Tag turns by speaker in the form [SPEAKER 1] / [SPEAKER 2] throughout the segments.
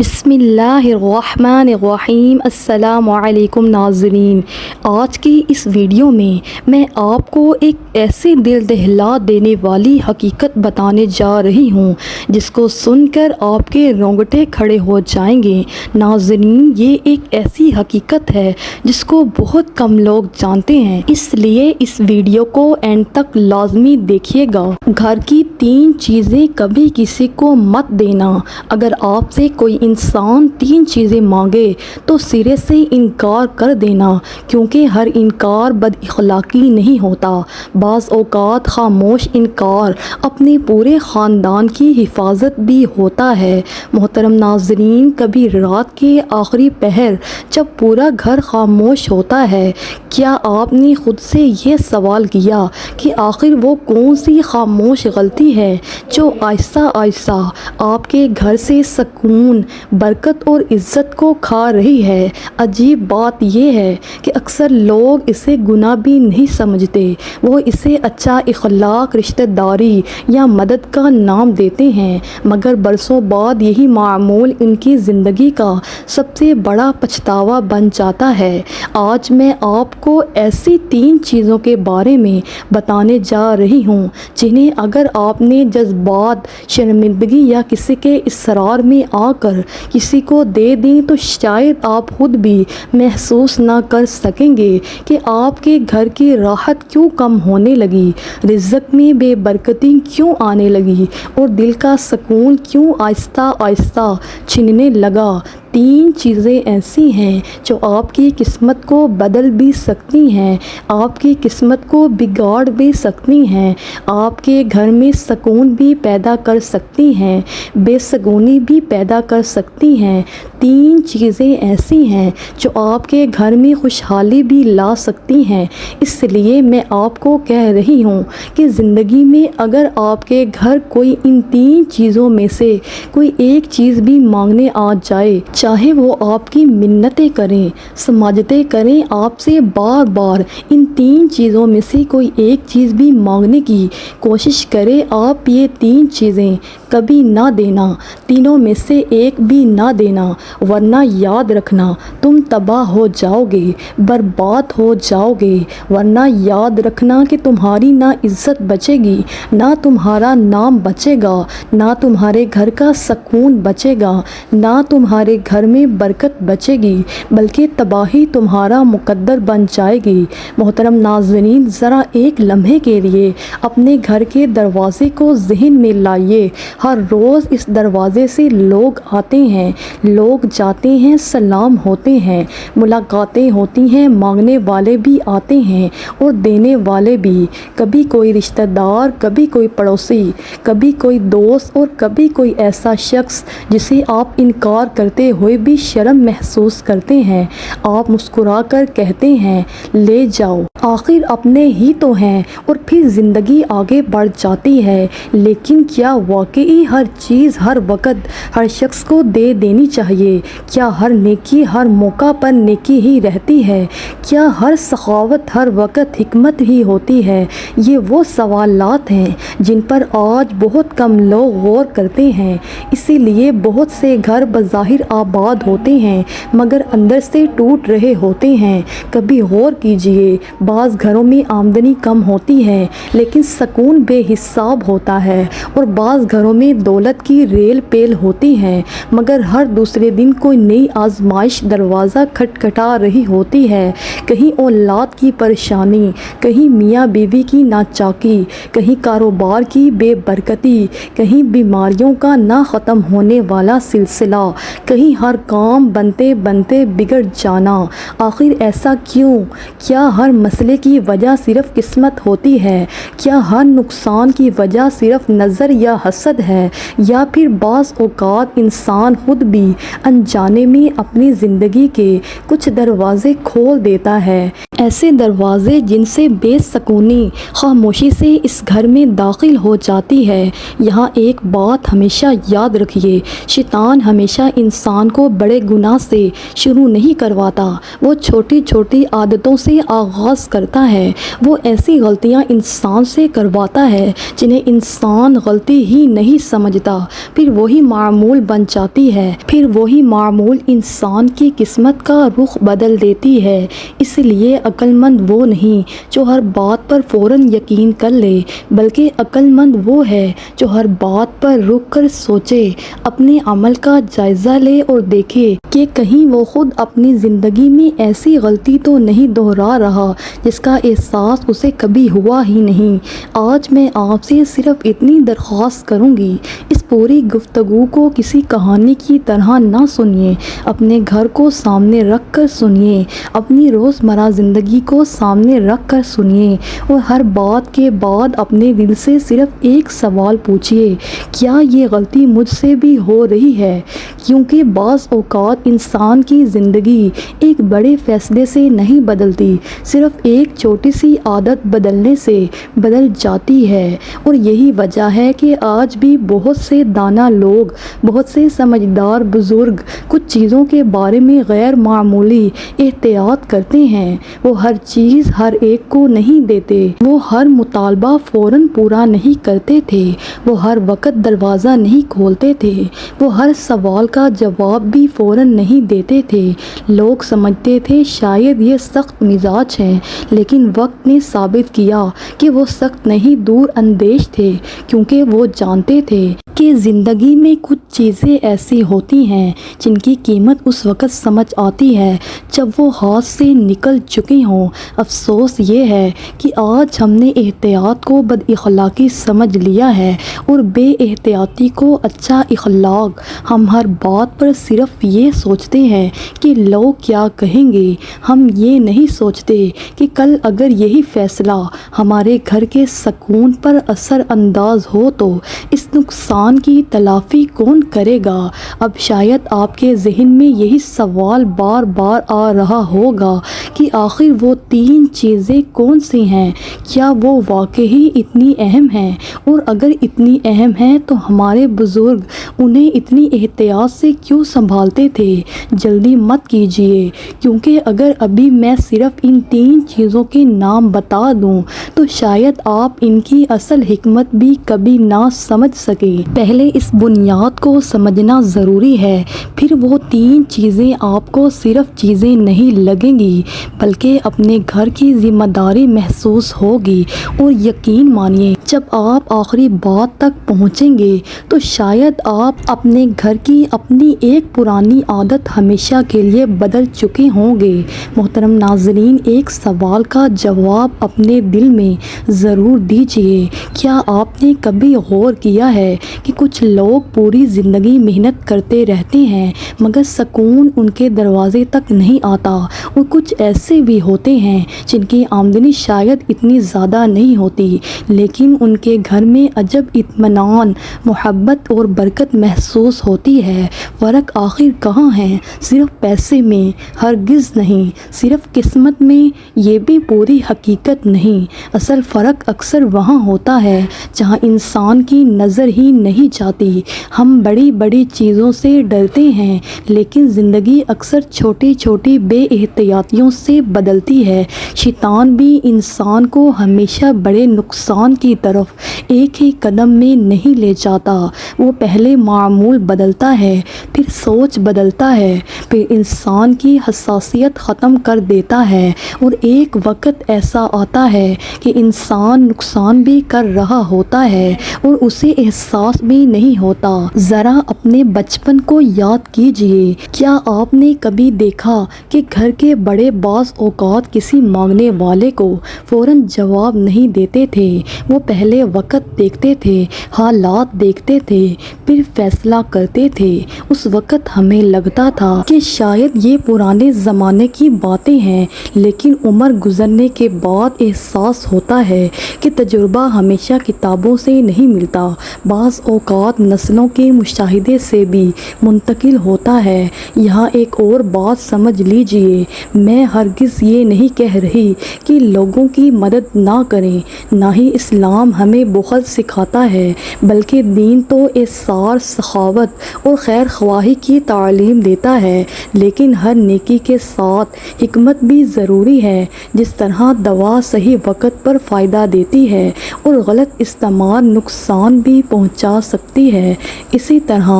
[SPEAKER 1] بسم اللہ الرحمن الرحیم۔ السلام علیکم ناظرین، آج کی اس ویڈیو میں آپ کو ایک ایسے دل دہلا دینے والی حقیقت بتانے جا رہی ہوں جس کو سن کر آپ کے رونگٹے کھڑے ہو جائیں گے۔ ناظرین، یہ ایک ایسی حقیقت ہے جس کو بہت کم لوگ جانتے ہیں، اس لیے اس ویڈیو کو اینڈ تک لازمی دیکھیے گا۔ گھر کی 3 چیزیں کبھی کسی کو مت دینا۔ اگر آپ سے کوئی انسان 3 چیزیں مانگے تو سرے سے انکار کر دینا، کیونکہ ہر انکار بد اخلاقی نہیں ہوتا۔ بعض اوقات خاموش انکار اپنے پورے خاندان کی حفاظت بھی ہوتا ہے۔ محترم ناظرین، کبھی رات کے آخری پہر جب پورا گھر خاموش ہوتا ہے، کیا آپ نے خود سے یہ سوال کیا کہ آخر وہ کون سی خاموش غلطی ہے جو آہستہ آہستہ آپ کے گھر سے سکون، برکت اور عزت کو کھا رہی ہے؟ عجیب بات یہ ہے کہ اکثر لوگ اسے گناہ بھی نہیں سمجھتے، وہ اسے اچھا اخلاق، رشتہ داری یا مدد کا نام دیتے ہیں، مگر برسوں بعد یہی معمول ان کی زندگی کا سب سے بڑا پچھتاوا بن جاتا ہے۔ آج میں آپ کو ایسی 3 چیزوں کے بارے میں بتانے جا رہی ہوں جنہیں اگر آپ نے جذبات، شرمندگی یا کسی کے اصرار میں آ کر کسی کو دے دیں تو شاید آپ خود بھی محسوس نہ کر سکیں گے کہ آپ کے گھر کی راحت کیوں کم ہونے لگی، رزق میں بے برکتی کیوں آنے لگی اور دل کا سکون کیوں آہستہ آہستہ چھننے لگا۔ 3 چیزیں ایسی ہیں جو آپ کی قسمت کو بدل بھی سکتی ہیں، آپ کی قسمت کو بگاڑ بھی سکتی ہیں، آپ کے گھر میں سکون بھی پیدا کر سکتی ہیں، بے سکونی بھی پیدا کر سکتی ہیں۔ 3 چیزیں ایسی ہیں جو آپ کے گھر میں خوشحالی بھی لا سکتی ہیں۔ اس لیے میں آپ کو کہہ رہی ہوں کہ زندگی میں اگر آپ کے گھر کوئی ان 3 چیزوں میں سے کوئی ایک چیز بھی مانگنے آ جائے، چاہے وہ آپ کی منتیں کریں، سماجتیں کریں، آپ سے بار بار ان 3 چیزوں میں سے کوئی ایک چیز بھی مانگنے کی کوشش کرے، آپ یہ 3 چیزیں کبھی نہ دینا، تینوں میں سے ایک بھی نہ دینا، ورنہ یاد رکھنا تم تباہ ہو جاؤ گے، برباد ہو جاؤ گے۔ ورنہ یاد رکھنا کہ تمہاری نہ عزت بچے گی، نہ تمہارا نام بچے گا، نہ تمہارے گھر کا سکون بچے گا، نہ تمہارے گھر میں برکت بچے گی، بلکہ تباہی تمہارا مقدر بن جائے گی۔ محترم ناظرین، ذرا ایک لمحے کے لیے اپنے گھر کے دروازے کو ذہن میں لائیے۔ ہر روز اس دروازے سے لوگ آتے ہیں، لوگ جاتے ہیں، سلام ہوتے ہیں، ملاقاتیں ہوتی ہیں، مانگنے والے بھی آتے ہیں اور دینے والے بھی، کبھی کوئی رشتہ دار، کبھی کوئی پڑوسی، کبھی کوئی دوست اور کبھی کوئی ایسا شخص جسے آپ انکار کرتے ہوئے بھی شرم محسوس کرتے ہیں۔ آپ مسکرا کر کہتے ہیں، لے جاؤ، آخر اپنے ہی تو ہیں، اور پھر زندگی آگے بڑھ جاتی ہے۔ لیکن کیا واقعی ہر چیز ہر وقت ہر شخص کو دے دینی چاہیے؟ کیا ہر نیکی ہر موقع پر نیکی ہی رہتی ہے؟ کیا ہر سخاوت ہر وقت حکمت ہی ہوتی ہے؟ یہ وہ سوالات ہیں جن پر آج بہت کم لوگ غور کرتے ہیں۔ اسی لیے بہت سے گھر بظاہر آباد ہوتے ہیں مگر اندر سے ٹوٹ رہے ہوتے ہیں۔ کبھی غور کیجئے، بعض گھروں میں آمدنی کم ہوتی ہے لیکن سکون بے حساب ہوتا ہے، اور بعض گھروں میں دولت کی ریل پیل ہوتی ہے مگر ہر دوسرے دن کوئی نئی آزمائش دروازہ کھٹکھٹا رہی ہوتی ہے۔ کہیں اولاد کی پریشانی، کہیں میاں بیوی کی ناچاکی، کہیں کاروبار کی بے برکتی، کہیں بیماریوں کا نہ ختم ہونے والا سلسلہ، کہیں ہر کام بنتے بنتے بگڑ جانا۔ آخر ایسا کیوں؟ کیا ہر مسئلے کی وجہ صرف قسمت ہوتی ہے؟ کیا ہر نقصان کی وجہ صرف نظر یا حسد ہے؟ یا پھر بعض اوقات انسان خود بھی انجانے میں اپنی زندگی کے کچھ دروازے کھول دیتا ہے، ایسے دروازے جن سے بے سکونی خاموشی سے اس گھر میں داخل ہو جاتی ہے۔ یہاں ایک بات ہمیشہ یاد رکھیے، شیطان ہمیشہ انسان کو بڑے گناہ سے شروع نہیں کرواتا، وہ چھوٹی چھوٹی عادتوں سے آغاز کرتا ہے۔ وہ ایسی غلطیاں انسان سے کرواتا ہے جنہیں انسان غلطی ہی نہیں نہیں سمجھتا، پھر وہی معمول بن جاتی ہے، پھر وہی معمول انسان کی قسمت کا رخ بدل دیتی ہے۔ اس لیے عقل مند وہ نہیں جو ہر بات پر فوراً یقین کر لے، بلکہ عقل مند وہ ہے جو ہر بات پر رک کر سوچے، اپنے عمل کا جائزہ لے اور دیکھے کہ کہیں وہ خود اپنی زندگی میں ایسی غلطی تو نہیں دہرا رہا جس کا احساس اسے کبھی ہوا ہی نہیں۔ آج میں آپ سے صرف اتنی درخواست کروں گی، اس پوری گفتگو کو کسی کہانی کی طرح نہ سنیے، اپنے گھر کو سامنے رکھ کر سنیے، اپنی روزمرہ زندگی کو سامنے رکھ کر سنیے، اور ہر بات کے بعد اپنے دل سے صرف ایک سوال پوچھیے، کیا یہ غلطی مجھ سے بھی ہو رہی ہے؟ کیونکہ بعض اوقات انسان کی زندگی ایک بڑے فیصلے سے نہیں بدلتی، صرف ایک چھوٹی سی عادت بدلنے سے بدل جاتی ہے۔ اور یہی وجہ ہے کہ آج بھی بہت سے دانا لوگ، بہت سے سمجھدار بزرگ کچھ چیزوں کے بارے میں غیر معمولی احتیاط کرتے ہیں۔ وہ ہر چیز ہر ایک کو نہیں دیتے، وہ ہر مطالبہ فوراً پورا نہیں کرتے تھے، وہ ہر وقت دروازہ نہیں کھولتے تھے، وہ ہر سوال کا جواب بھی فوراً نہیں دیتے تھے۔ لوگ سمجھتے تھے شاید یہ سخت مزاج ہیں، لیکن وقت نے ثابت کیا کہ وہ سخت نہیں، دور اندیش تھے، کیونکہ وہ جانتے تھے کہ زندگی میں کچھ چیزیں ایسی ہوتی ہیں جن کی قیمت اس وقت سمجھ آتی ہے جب وہ ہاتھ سے نکل چکی ہوں۔ افسوس یہ ہے کہ آج ہم نے احتیاط کو بد اخلاقی سمجھ لیا ہے اور بے احتیاطی کو اچھا اخلاق۔ ہم ہر بات پر صرف یہ سوچتے ہیں کہ لوگ کیا کہیں گے، ہم یہ نہیں سوچتے کہ کل اگر یہی فیصلہ ہمارے گھر کے سکون پر اثر انداز ہو تو اس نقصان کی تلافی کون کرے گا؟ اب شاید آپ کے ذہن میں یہی سوال بار بار آ رہا ہوگا کہ آخر وہ 3 چیزیں کون سی ہیں؟ کیا وہ واقعی اتنی اہم ہیں؟ اور اگر اتنی اہم ہیں تو ہمارے بزرگ انہیں اتنی احتیاط سے کیوں سنبھالتے تھے؟ جلدی مت کیجیے، کیونکہ اگر ابھی میں صرف ان 3 چیزوں کے نام بتا دوں تو شاید آپ ان کی اصل حکمت بھی کبھی نہ سمجھ سکیں۔ پہلے اس بنیاد کو سمجھنا ضروری ہے، پھر وہ 3 چیزیں آپ کو صرف چیزیں نہیں لگیں گی بلکہ اپنے گھر کی ذمہ داری محسوس ہوگی۔ اور یقین مانیے جب آپ آخری بات تک پہنچیں گے تو شاید آپ اپنے گھر کی اپنی ایک پرانی عادت ہمیشہ کے لیے بدل چکے ہوں گے۔ محترم ناظرین، ایک سوال کا جواب اپنے دل میں ضرور دیجیے، کیا آپ نے کبھی غور کیا ہے کہ کچھ لوگ پوری زندگی محنت کرتے رہتے ہیں مگر سکون ان کے دروازے تک نہیں آتا، اور کچھ ایسے بھی ہوتے ہیں جن کی آمدنی شاید اتنی زیادہ نہیں ہوتی لیکن ان کے گھر میں عجب اطمینان، محبت اور برکت محسوس ہوتی ہے۔ فرق آخر کہاں ہے؟ صرف پیسے میں؟ ہرگز نہیں۔ صرف قسمت میں؟ یہ بھی پوری حقیقت نہیں۔ اصل فرق اکثر وہاں ہوتا ہے جہاں انسان کی نظر ہی نہیں جاتی۔ ہم بڑی بڑی چیزوں سے ڈرتے ہیں لیکن زندگی اکثر چھوٹی چھوٹی بے احتیاطیوں سے بدلتی ہے۔ شیطان بھی انسان کو ہمیشہ بڑے نقصان کی طرف ایک ہی قدم میں نہیں لے جاتا۔ وہ پہلے معمول بدلتا ہے، پھر سوچ بدلتا ہے، پھر انسان کی حساسیت ختم کر دیتا ہے، اور ایک وقت ایسا آتا ہے کہ انسان نقصان بھی کر رہا ہوتا ہے اور اسے احساس بھی نہیں ہوتا۔ ذرا اپنے بچپن کو یاد کیجیے، کیا آپ نے کبھی دیکھا کہ گھر کے بڑے بعض اوقات کسی مانگنے والے کو فوراً جواب نہیں دیتے تھے؟ وہ پہلے وقت دیکھتے تھے، حالات دیکھتے تھے، پھر فیصلہ کرتے تھے۔ اس وقت ہمیں لگتا تھا کہ شاید یہ پرانے زمانے کی باتیں ہیں، لیکن عمر گزرنے کے بعد احساس ہوتا ہے کہ تجربہ ہمیشہ کتابوں سے نہیں ملتا، بعض اوقات نسلوں کے مشاہدے سے بھی منتقل حاصل ہوتا ہے۔ یہاں ایک اور بات سمجھ لیجئے، میں ہرگز یہ نہیں کہہ رہی کہ لوگوں کی مدد نہ کریں، نہ ہی اسلام ہمیں بخل سکھاتا ہے، بلکہ دین تو ایثار، سخاوت اور خیر خواہی کی تعلیم دیتا ہے۔ لیکن ہر نیکی کے ساتھ حکمت بھی ضروری ہے۔ جس طرح دوا صحیح وقت پر فائدہ دیتی ہے اور غلط استعمال نقصان بھی پہنچا سکتی ہے، اسی طرح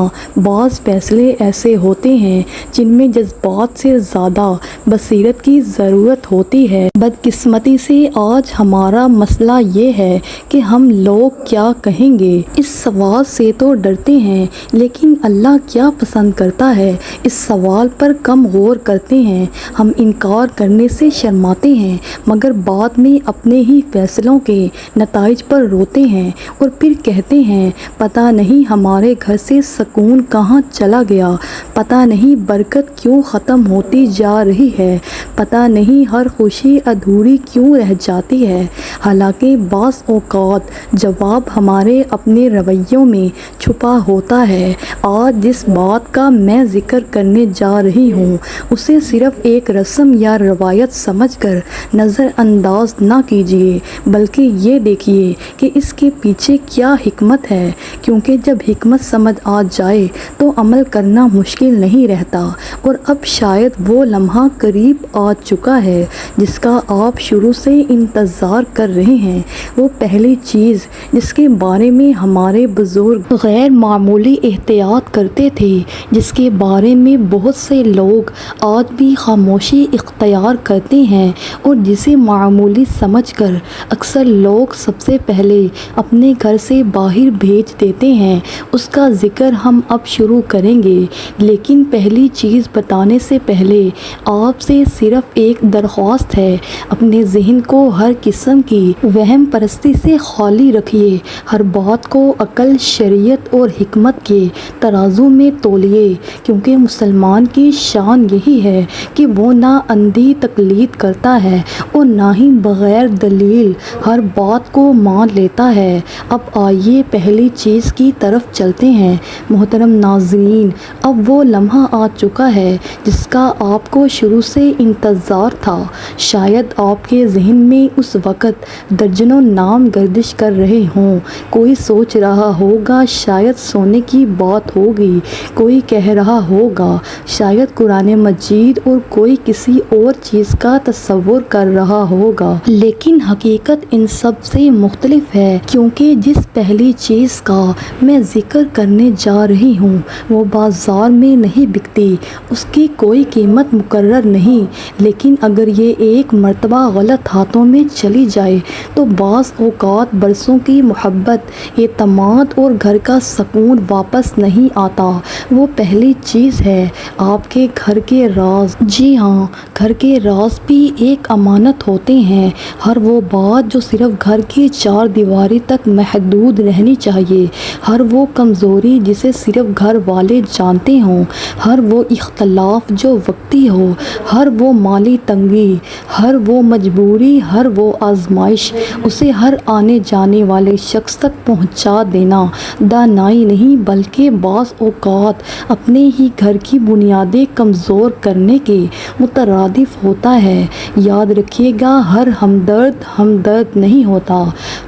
[SPEAKER 1] بعض فیصلے ایسے ہوتے ہیں جن میں جذبات سے زیادہ بصیرت کی ضرورت ہوتی ہے۔ بدقسمتی سے آج ہمارا مسئلہ یہ ہے کہ ہم لوگ کیا کہیں گے اس سوال سے تو ڈرتے ہیں، لیکن اللہ کیا پسند کرتا ہے اس سوال پر کم غور کرتے ہیں۔ ہم انکار کرنے سے شرماتے ہیں، مگر بعد میں اپنے ہی فیصلوں کے نتائج پر روتے ہیں اور پھر کہتے ہیں پتہ نہیں ہمارے گھر سے سکون کہاں چلا گیا، پتہ نہیں برکت کیوں ختم ہوتی جا رہی ہے، پتہ نہیں ہر خوشی ادھوری کیوں رہ جاتی ہے۔ حالانکہ بعض اوقات جواب ہمارے اپنے رویوں میں چھپا ہوتا ہے۔ آج جس بات کا میں ذکر کرنے جا رہی ہوں اسے صرف ایک رسم یا روایت سمجھ کر نظر انداز نہ کیجیے، بلکہ یہ دیکھیے کہ اس کے پیچھے کیا حکمت ہے، کیونکہ جب حکمت سمجھ آ جائے تو عمل کرنا مشکل نہیں رہتا۔ اور اب شاید وہ لمحہ قریب آ چکا ہے جس کا آپ شروع سے انتظار کر رہے ہیں، وہ پہلی چیز جس کے بارے میں ہمارے بزرگ غیر معمولی احتیاط کرتے تھے، جس کے بارے میں بہت سے لوگ آج بھی خاموشی اختیار کرتے ہیں اور جسے معمولی سمجھ کر اکثر لوگ سب سے پہلے اپنے گھر سے باہر بھیج دیتے ہیں، اس کا ذکر ہم اب شروع کریں گے۔ لیکن پہلی چیز بتانے سے پہلے آپ سے صرف ایک درخواست ہے، اپنے ذہن کو ہر قسم کی وہم پرستی سے خالی رکھیے، ہر بات کو عقل، شریعت اور حکمت کے ترازو میں تولیے، کیونکہ مسلمان کی شان یہی ہے کہ وہ نہ اندھی تقلید کرتا ہے اور نہ ہی بغیر دلیل ہر بات کو مان لیتا ہے۔ اب آئیے پہلی چیز کی طرف چلتے ہیں۔ محترم ناظرین، اب وہ لمحہ آ چکا ہے جس کا آپ کو شروع سے انتظار تھا۔ شاید آپ کے ذہن میں اس وقت درجنوں نام گردش کر رہے ہوں۔ کوئی سوچ رہا ہوگا شاید سونے کی بات ہوگی، کوئی کہہ رہا ہوگا شاید قرآن مجید، اور کوئی کسی اور چیز کا تصور کر رہا ہوگا۔ لیکن حقیقت ان سب سے مختلف ہے، کیونکہ جس پہلی چیز کا میں ذکر کرنے جا رہی ہوں وہ بازار میں نہیں بکتی، اس کی کوئی قیمت مقرر نہیں، لیکن اگر یہ ایک مرتبہ غلط ہاتھوں میں چلی جائے تو بعض اوقات برسوں کی محبت، اعتماد اور گھر کا سکون واپس نہیں آتا۔ وہ پہلی چیز ہے آپ کے گھر کے راز۔ جی ہاں، گھر کے راز بھی ایک امانت ہوتے ہیں۔ ہر وہ بات جو صرف گھر کی چار دیواری تک محدود رہنی چاہیے، ہر وہ کمزوری جسے صرف گھر والے جانتے ہوں، ہر وہ اختلاف جو وقتی ہو، ہر وہ مالی تنگی، ہر وہ مجبوری، ہر وہ آزمائش، اسے ہر آنے جانے والے شخص تک پہنچا دینا دانائی نہیں بلکہ بعض اوقات اپنے ہی گھر کی بنیادیں کمزور کرنے کے مترادف ہوتا ہے۔ یاد رکھیے گا، ہر ہمدرد نہیں ہوتا،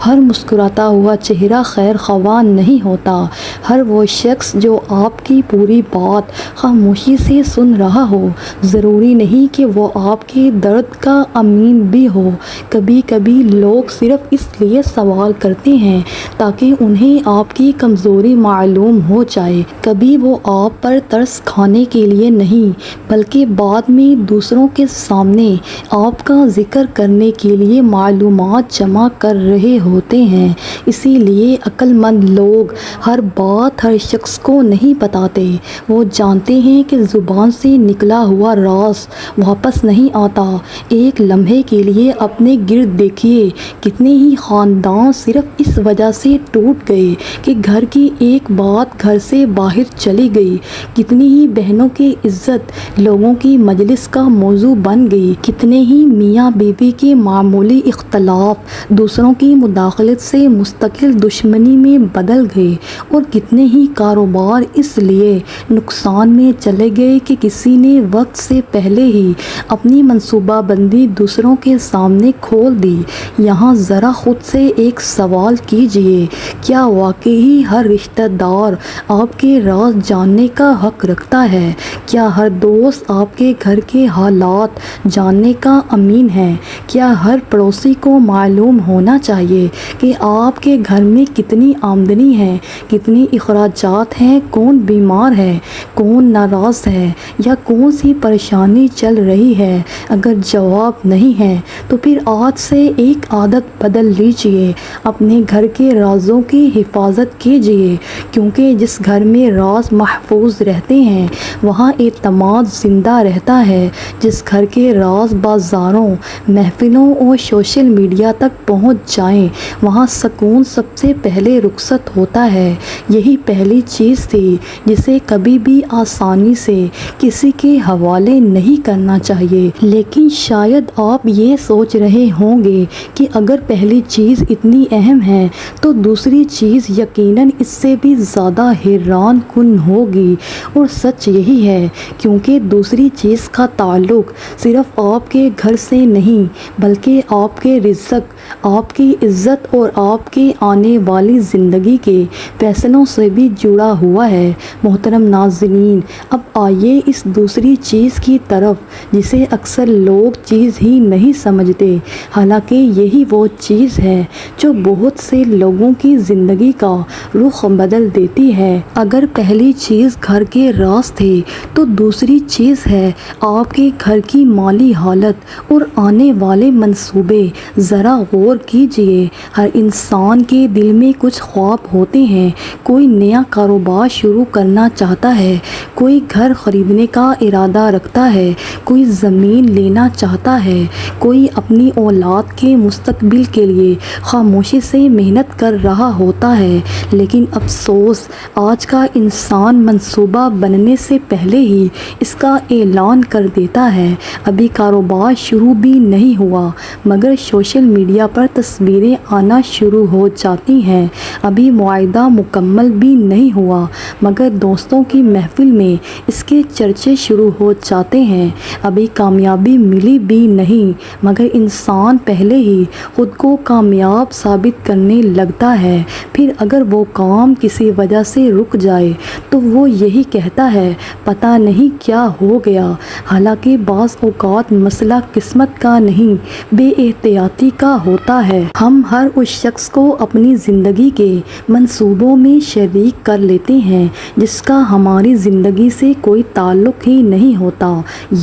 [SPEAKER 1] ہر مسکراتا ہوا چہرہ خیر خواہ نہیں ہوتا، ہر وہ شخص جو آپ کی پوری بات خاموشی سے سن رہا ہو ضروری نہیں کہ وہ آپ کے درد کا امین بھی ہو۔ کبھی کبھی لوگ صرف اس لیے سوال کرتے ہیں تاکہ انہیں آپ کی کمزوری معلوم ہو جائے، کبھی وہ آپ پر ترس کھانے کے لیے نہیں بلکہ بعد میں دوسروں کے سامنے آپ کا ذکر کرنے کے لیے معلومات جمع کر رہے ہوتے ہیں۔ اسی لیے عقل مند لوگ ہر بات ہر شخص کو نہیں بتاتے، وہ جانتے ہیں کہ زبان سے نکلا ہوا راز واپس نہیں آتا۔ ایک لمحے کے لیے اپنے گرد دیکھیے، کتنے ہی خاندان صرف اس وجہ سے ٹوٹ گئے کہ گھر کی ایک بات گھر سے باہر چلی گئی، کتنی ہی بہنوں کی عزت لوگوں کی مجلس کا موضوع بن گئی۔ کتنے ہی میاں بیوی کے معمولی اختلاف دوسروں کی مداخلت سے مستقل دشمنی میں بدل گئے، اور کتنے ہی کاروبار اس لیے نقصان میں چلے گئے کہ کسی نے وقت سے پہلے ہی اپنی منصوبہ بندی دوسروں کے سامنے کھول دی۔ یہاں ذرا خود سے ایک سوال کیجئے، کیا واقعی ہر رشتہ دار آپ کے راز جاننے کا حق رکھتا ہے؟ کیا ہر دوست آپ کے گھر کے حالات جاننے کا امین ہے؟ کیا ہر پڑوسی کو معلوم ہونا چاہیے کہ آپ کے گھر میں کتنی آمدنی ہے، کتنی اخراجات ہیں، کون بیمار ہے، کون ناراض ہے، یا کون سی پریشانی چل رہی ہے؟ اگر جواب نہیں ہے تو پھر آج سے ایک عادت بدل لیجئے، اپنے گھر کے رازوں کی حفاظت کیجئے، کیونکہ جس گھر میں راز محفوظ رہتے ہیں وہاں اعتماد زندہ رہتا ہے۔ جس گھر کے راز بازاروں، محفلوں اور سوشل میڈیا تک پہنچ جائیں وہاں سکون سب سے پہلے رخصت ہوتا ہے۔ یہی پہلی چیز تھی جسے کبھی بھی آسانی سے کسی کے حوالے نہیں کرنا چاہیے۔ لیکن شاید آپ یہ سوچ رہے ہوں گے کہ اگر پہلی چیز اتنی اہم ہے تو دوسری چیز یقیناً اس سے بھی زیادہ حیران کن ہوگی، اور سچ یہی ہے، کیونکہ دوسری چیز کا تعلق صرف آپ کے گھر سے نہیں بلکہ آپ کے رزق، آپ کی عزت اور آپ کے آنے والی زندگی کے فیصلوں سے بھی جڑا ہوا ہے۔ محترم ناظرین، اب آئیے اس دوسری چیز کی طرف جسے اکثر لوگ چیز ہی نہیں سمجھتے، حالانکہ یہی وہ چیز ہے جو بہت سے لوگوں کی زندگی کا رخ بدل دیتی ہے۔ اگر پہلی چیز گھر کے راز تھے تو دوسری چیز ہے آپ کے گھر کی مالی حالت اور آنے والے منصوبے۔ ذرا غور کیجئے، ہر انسان کے دل میں کچھ خواب ہوتے ہیں۔ کوئی نیا کاروبار شروع کرنا چاہتا ہے، کوئی گھر خریدنے کا ارادہ رکھتا ہے، کوئی زمین لینا چاہتا ہے، کوئی اپنی اولاد کے مستقبل کے لیے خاموشی سے محنت کر رہا ہوتا ہے۔ لیکن افسوس، آج کا انسان منصوبہ بننے سے پہلے ہی اس کا اعلان کر دیتا ہے۔ ابھی کاروبار شروع بھی نہیں ہوا مگر سوشل میڈیا پر تصویریں آنا شروع ہو جاتی ہیں۔ ابھی معاہدہ مکمل بھی نہیں ہوا مگر دوستوں کی محفل میں اس کے چرچے شروع ہو جاتے ہیں۔ ابھی کامیابی ملی بھی نہیں مگر انسان پہلے ہی خود کو کامیاب ثابت کرنے لگتا ہے۔ پھر اگر وہ کام کسی وجہ سے رک جائے تو وہ یہی کہتا ہے پتہ نہیں کیا ہو گیا، حالانکہ بعض اوقات مسئلہ قسمت کا نہیں بے احتیاطی کا ہوتا ہے۔ ہم ہر اس شخص کو اپنی زندگی کے منصوبوں میں شریک کر لیتے ہیں جس کا ہماری زندگی سے کوئی تعلق ہی نہیں ہوتا۔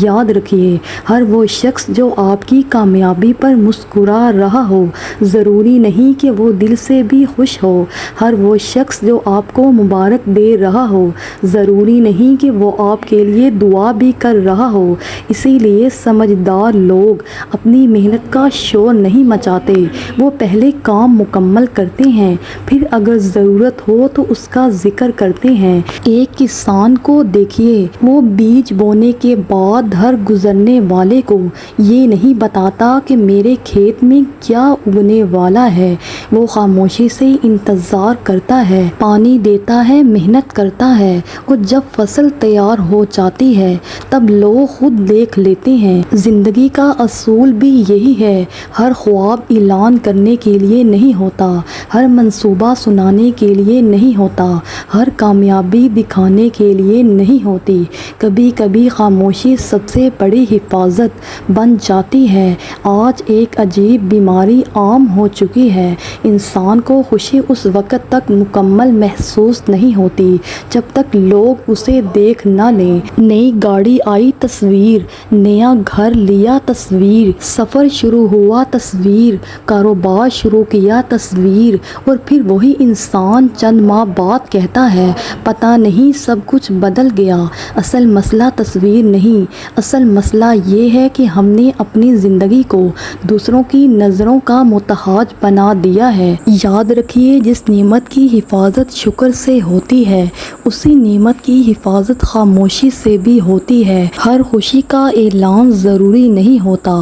[SPEAKER 1] یاد رکھیے، ہر وہ شخص جو آپ کی کامیابی پر مسکرا رہا ہو ضروری نہیں کہ وہ دل سے بھی خوش ہو۔ ہر وہ شخص جو آپ کو مبارک دے رہا ہو ضروری نہیں کہ وہ آپ کے لیے دعا بھی کر رہا ہو۔ اسی لیے سمجھدار لوگ اپنی محنت کا شور نہیں مچاتے، وہ پہلے کام مکمل کرتے ہیں، پھر اگر ضرورت ہو تو اس کا ذکر کرتے ہیں۔ ایک کسان کو دیکھیے، وہ بیج بونے کے بعد ہر گزرنے والے کو یہ نہیں بتاتا کہ میرے کھیت میں کیا اگنے والا ہے۔ وہ خاموشی سے انتظار کرتا ہے، پانی دیتا ہے، محنت کرتا ہے، اور جب فصل تیار ہو جاتی ہے تب لوگ خود دیکھ لیتے ہیں۔ زندگی کا اصول بھی یہی ہے، ہر خواب اعلان کرنے کے لیے نہیں ہوتا، ہر منصوبہ سنانے کے لیے نہیں ہوتا، ہر کامیابی دکھانے کے لیے نہیں ہوتی۔ کبھی کبھی خاموشی سب سے بڑی حفاظت بن جاتی ہے۔ آج ایک عجیب بیماری عام ہو چکی ہے، انسان کو خوشی اس وقت تک مکمل محسوس نہیں ہوتی جب تک لوگ اسے دیکھ نہ لیں۔ نئی گاڑی آئی تصویر، نیا گھر لیا تصویر، سفر شروع ہوا تصویر، کاروبار شروع کیا تصویر، اور پھر وہی انسان چند ماہ بعد کہتا ہے پتہ نہیں سب کچھ بدل گیا۔ اصل مسئلہ تصویر نہیں، اصل مسئلہ یہ ہے کہ ہم نے اپنی زندگی کو دوسروں کی نظروں کا محتاج بنا دیا ہے۔ یاد رکھیے، جس نعمت کی حفاظت شکر سے ہوتی ہے اسی نعمت کی حفاظت خاموشی سے بھی ہوتی ہے۔ ہر ہر خوشی کا اعلان ضروری نہیں ہوتا،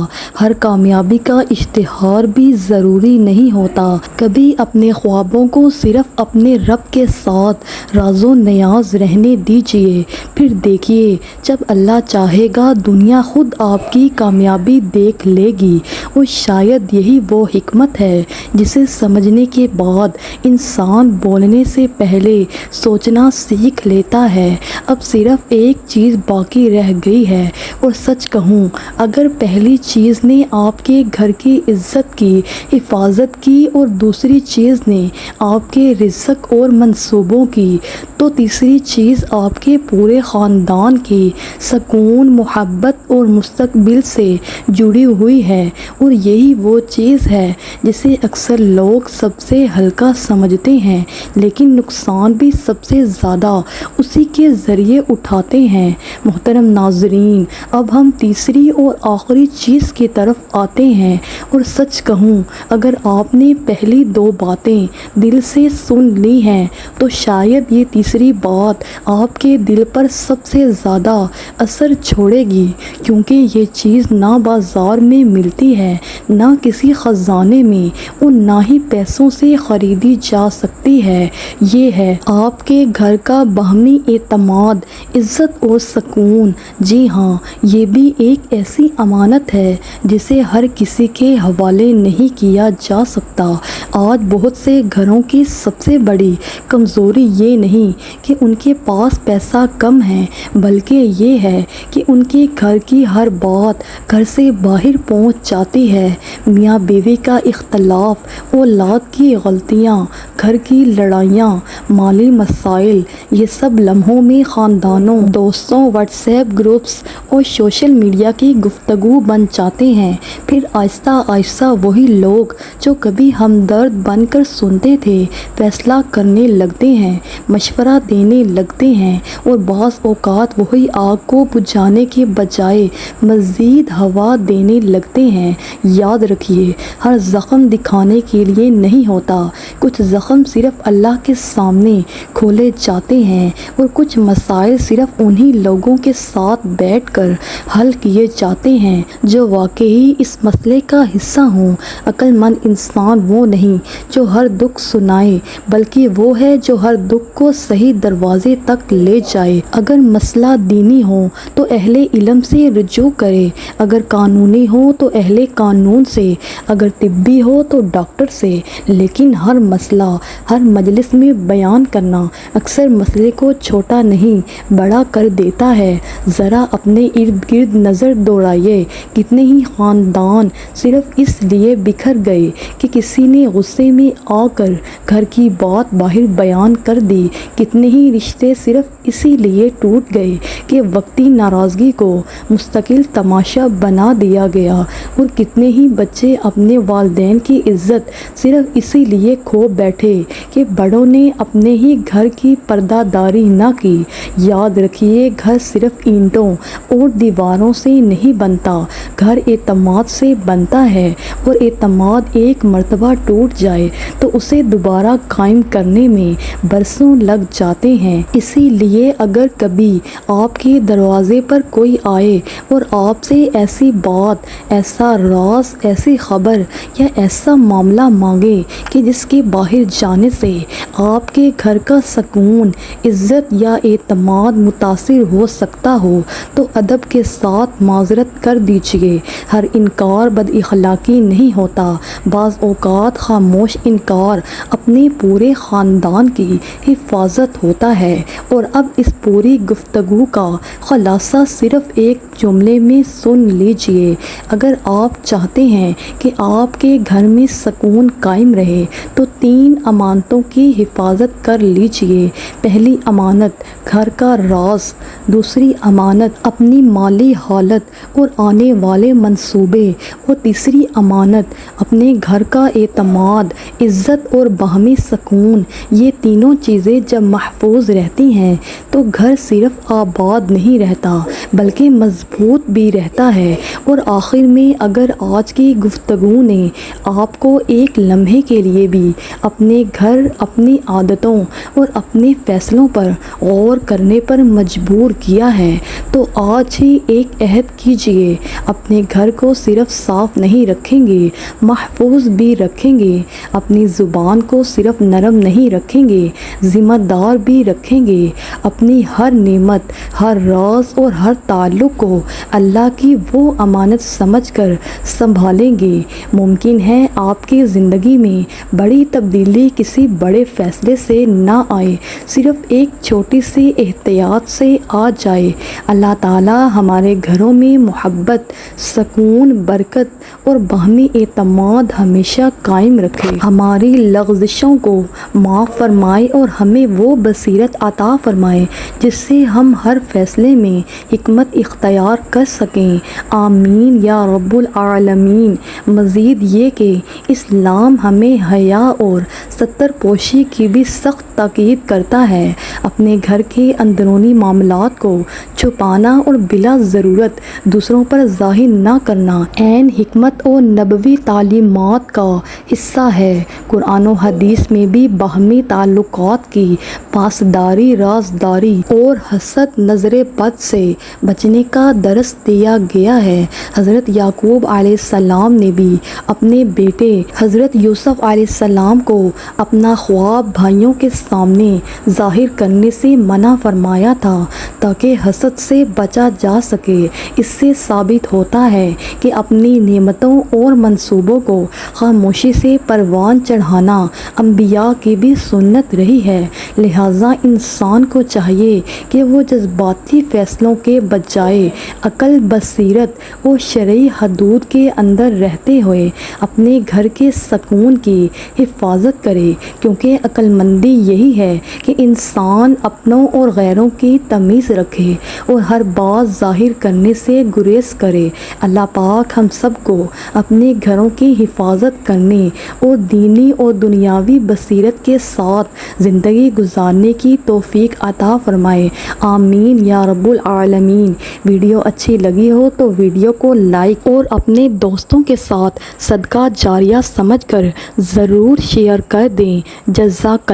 [SPEAKER 1] ہر کامیابی کا اشتہار بھی ضروری نہیں ہوتا۔ کبھی اپنے خوابوں کو صرف اپنے رب کے ساتھ راز و نیاز رہنے دیجیے، پھر دیکھیے جب اللہ چاہے گا دنیا خود آپ کی کامیابی دیکھ لے گی۔ اور شاید یہی وہ حکمت ہے جسے سمجھنے کے بعد انسان بولنے سے پہلے سوچنا سیکھ لیتا ہے۔ اب صرف ایک چیز باقی رہ گئی ہے، اور سچ کہوں اگر پہلی چیز نے آپ کے گھر کی عزت کی، حفاظت کی، اور دوسری چیز نے آپ کے رزق اور منصوبوں کی، تو تیسری چیز آپ کے پورے خاندان کی سکون، محبت اور مستقبل سے جڑی ہوئی ہے۔ اور یہی وہ چیز ہے جسے اکثر لوگ سب سے ہلکا سمجھتے ہیں، لیکن نقصان بھی سب سے زیادہ اسی کے ذریعے اٹھاتے ہیں۔ محترم ناظرین، اب ہم تیسری اور آخری چیز کی طرف آتے ہیں، اور سچ کہوں اگر آپ نے پہلی دو باتیں دل سے سن لی ہیں تو شاید یہ تیسری بات آپ کے دل پر سب سے زیادہ اثر چھوڑے گی، کیونکہ یہ چیز نہ بازار میں ملتی ہے، نہ کسی خزانے میں، اور نہ ہی پیسوں سے خریدی جا سکتی ہے۔ یہ ہے آپ کے گھر کا باہمی اعتماد، عزت اور سکون۔ جی ہاں، یہ بھی ایک ایسی امانت ہے جسے ہر کسی کے حوالے نہیں کیا جا سکتا۔ آج بہت سے گھروں کی سب سے بڑی کمزوری یہ نہیں کہ ان کے پاس پیسہ کم ہے، بلکہ یہ ہے کہ ان کے گھر کی ہر بات گھر سے باہر پہنچ جاتی ہے۔ میاں بیوی کا اختلاف، اولاد کی غلطیاں، گھر کی لڑائیاں، مالی مسائل، یہ سب لمحوں میں خاندانوں، دوستوں، واٹس ایپ گروپس اور سوشل میڈیا کی گفتگو بن جاتے ہیں۔ پھر آہستہ آہستہ وہی لوگ جو کبھی ہمدرد بن کر سنتے تھے فیصلہ کرنے لگتے ہیں، مشورہ دینے لگتے ہیں، اور بعض اوقات وہی آگ کو بجھانے کے بجائے مزید ہوا دینے لگتے ہیں۔ یاد رکھیے، ہر زخم دکھانے کے لیے نہیں ہوتا، کچھ زخم صرف اللہ کے سامنے کھولے جاتے ہیں، اور کچھ مسائل صرف انہی لوگوں کے ساتھ بیٹھ کر حل کیے جاتے ہیں جو واقعی اس مسئلے کا حصہ ہوں۔ عقل مند انسان وہ نہیں جو ہر دکھ سنائے، بلکہ وہ ہے جو ہر دکھ کو صحیح دروازے تک لے جائے۔ اگر مسئلہ دینی ہو تو اہل علم سے رجوع کرے، اگر قانونی ہو تو اہل قانون سے، اگر طبی ہو تو ڈاکٹر سے، لیکن ہر مسئلہ ہر مجلس میں بیان کرنا اکثر مسئلے کو چھوٹا نہیں بڑا کر دیتا ہے۔ ذرا اپنے ارد گرد نظر دوڑائیے، کتنے ہی خاندان صرف اس لیے بکھر گئے کہ کسی نے غصے میں آ کر گھر کی بات باہر بیان کر دی، کتنے ہی رشتے صرف اسی لیے ٹوٹ گئے کہ وقتی ناراضگی کو مستقل تماشا بنا دیا گیا، اور کتنے ہی بچے اپنے والدین کی عزت صرف اسی لیے کھو بیٹھے کہ بڑوں نے اپنے ہی گھر کی پردہ داری نہ کی۔ یاد رکھیے، گھر صرف اینٹوں اور دیواروں سے نہیں بنتا، گھر اعتماد سے بنتا ہے، اور اعتماد ایک مرتبہ ٹوٹ جائے تو اسے دوبارہ قائم کرنے میں برسوں لگ جاتے ہیں۔ اسی لیے اگر کبھی آپ کے دروازے پر کوئی آئے اور آپ سے ایسی بات، ایسا راز، ایسی خبر یا ایسا معاملہ مانگے کہ جس کے باہر جانے سے آپ کے گھر کا سکون، عزت یا اعتماد متاثر ہو سکتا ہو، تو ادب کے ساتھ معذرت کر دیجیے۔ ہر انکار بد اخلاقی نہیں ہوتا، بعض اوقات خاموش انکار اپنے پورے خاندان کی حفاظت ہوتا ہے۔ اور اب اس پوری گفتگو کا خلاصہ صرف ایک جملے میں سن لیجیے، اگر آپ چاہتے ہیں کہ آپ کے گھر میں سکون قائم رہے تو 3 امانتوں کی حفاظت کر لیجیے۔ پہلی امانت گھر کا راز، دوسری امانت اپنی مالی حالت اور آنے والے منصوبے، اور تیسری امانت اپنے گھر کا اعتماد، عزت اور باہمی سکون۔ یہ تینوں چیزیں جب محفوظ رہتی ہیں تو گھر صرف آباد نہیں رہتا بلکہ مضبوط بھی رہتا ہے۔ اور آخر میں اگر آج کی گفتگو نے آپ کو ایک لمحے کے لیے بھی اپنے گھر، اپنی عادتوں اور اپنے فیصلوں پر غور کرنے پر مجبور کیا ہے تو آج ہی ایک عہد کیجیے، اپنے گھر کو صرف صاف نہیں رکھیں گے، محفوظ بھی رکھیں گے، اپنی زبان کو صرف نرم نہیں رکھیں گے، ذمہ دار بھی رکھیں گے، اپنی ہر نعمت، ہر راز اور ہر تعلق کو اللہ کی وہ امانت سمجھ کر سنبھالیں گے۔ ممکن ہے آپ کی زندگی میں بڑی تبدیلی کسی بڑے فیصلے سے نہ آئے، صرف ایک چھوٹی سی احتیاط سے آ جائے۔ اللہ تعالی ہمارے گھروں میں محبت، سکون، برکت اور باہمی اعتماد ہمیشہ قائم رکھے، ہماری لغزشوں کو معاف فرمائے اور ہمیں وہ بصیرت عطا فرمائے جس سے ہم ہر فیصلے میں حکمت اختیار کر سکیں۔ آمین یا رب العالمین۔ مزید یہ کہ اسلام ہمیں حیا اور ستر پوشی کی بھی سخت تاکید کرتا ہے۔ اپنے گھر کے اندرونی معاملات کو چھپانا اور بلا ضرورت دوسروں پر ظاہر نہ کرنا عین حکمت و نبوی تعلیمات کا حصہ ہے۔ قرآن و حدیث میں بھی باہمی تعلقات کی پاسداری، رازداری اور حسد، نظر بد سے بچنے کا درس دیا گیا ہے۔ حضرت یعقوب علیہ السلام نے بھی اپنے بیٹے حضرت یوسف علیہ السلام کو اپنا خواب بھائیوں کے سامنے ظاہر کرنے سے منع فرمایا تھا تاکہ حسد سے بچا جا سکے۔ اس سے ثابت ہوتا ہے کہ اپنی نعمتوں اور منصوبوں کو خاموشی سے پروان چڑھانا انبیاء کی بھی سنت رہی ہے۔ لہٰذا انسان کو چاہیے کہ وہ جذباتی فیصلوں کے بجائے عقل، بصیرت اور شرعی حدود کے اندر رہتے ہوئے اپنے گھر کے سکون کی حفاظت کرے، کیونکہ عقل مندی یہی ہے کہ انسان اپنوں اور غیروں کی تمیز رکھے اور ہر بات ظاہر کرنے سے گریز کرے۔ اللہ پاک ہم سب کو اپنے گھروں کی حفاظت کرنے اور دینی اور دنیاوی بصیرت کے ساتھ زندگی گزارنے کی توفیق عطا فرمائے۔ آمین یا رب العالمین۔ ویڈیو اچھی لگی ہو تو ویڈیو کو لائک اور اپنے دوستوں کے ساتھ صدقہ جاریہ سمجھ کر ضرور شیئر کر دیں۔ جزاک